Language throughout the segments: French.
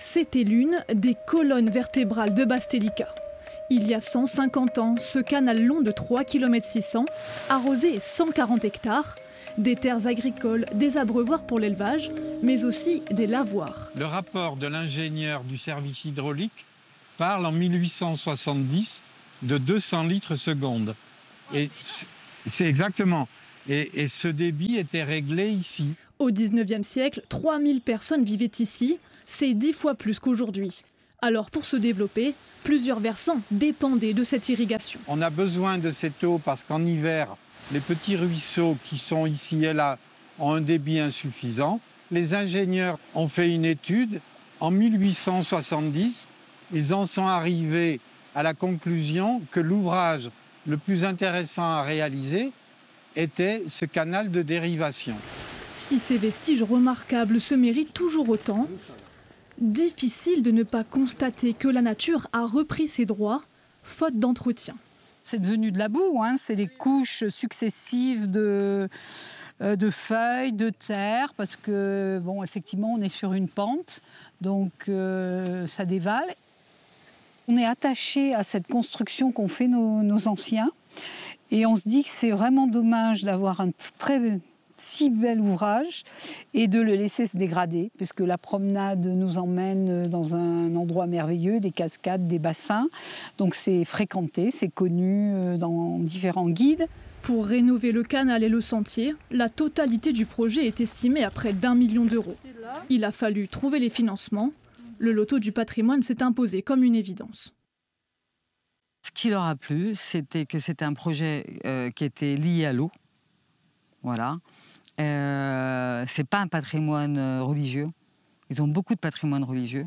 C'était l'une des colonnes vertébrales de Bastelica. Il y a 150 ans, ce canal long de 3,6 km arrosait 140 hectares, des terres agricoles, des abreuvoirs pour l'élevage, mais aussi des lavoirs. Le rapport de l'ingénieur du service hydraulique parle en 1870 de 200 litres seconde. Et c'est exactement. Et ce débit était réglé ici. Au 19e siècle, 3000 personnes vivaient ici. C'est 10 fois plus qu'aujourd'hui. Alors pour se développer, plusieurs versants dépendaient de cette irrigation. On a besoin de cette eau parce qu'en hiver, les petits ruisseaux qui sont ici et là ont un débit insuffisant. Les ingénieurs ont fait une étude. En 1870, ils en sont arrivés à la conclusion que l'ouvrage le plus intéressant à réaliser était ce canal de dérivation. Si ces vestiges remarquables se méritent toujours autant, difficile de ne pas constater que la nature a repris ses droits, faute d'entretien. C'est devenu de la boue, hein. C'est les couches successives de feuilles, de terre, parce que, bon, effectivement, on est sur une pente, donc ça dévale. On est attaché à cette construction qu'ont fait nos anciens, et on se dit que c'est vraiment dommage d'avoir un si bel ouvrage et de le laisser se dégrader, puisque la promenade nous emmène dans un endroit merveilleux, des cascades, des bassins. Donc c'est fréquenté, c'est connu dans différents guides. Pour rénover le canal et le sentier, la totalité du projet est estimée à près d'1 million d'euros. Il a fallu trouver les financements. Le loto du patrimoine s'est imposé comme une évidence. Ce qui leur a plu, c'était que c'était un projet qui était lié à l'eau. Voilà. C'est pas un patrimoine religieux. Ils ont beaucoup de patrimoine religieux.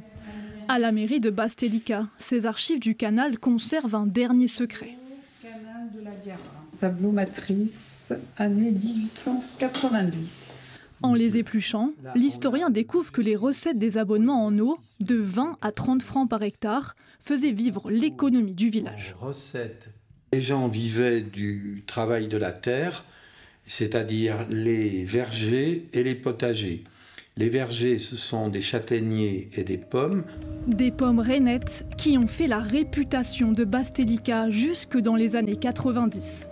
À la mairie de Bastelica, ces archives du canal conservent un dernier secret. Canal de la Diarra. Tableau matrice, année 1890. En les épluchant, l'historien découvre que les recettes des abonnements en eau, de 20 à 30 francs par hectare, faisaient vivre l'économie du village. Les gens vivaient du travail de la terre, c'est-à-dire les vergers et les potagers. Les vergers, ce sont des châtaigniers et des pommes. Des pommes rainettes qui ont fait la réputation de Bastelica jusque dans les années 90.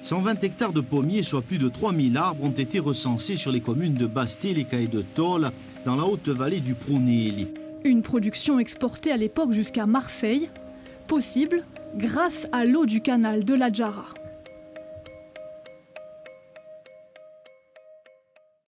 120 hectares de pommiers, soit plus de 3000 arbres, ont été recensés sur les communes de Bastelica et de Tol, dans la haute vallée du Prunelli. Une production exportée à l'époque jusqu'à Marseille, possible grâce à l'eau du canal de la Diarra.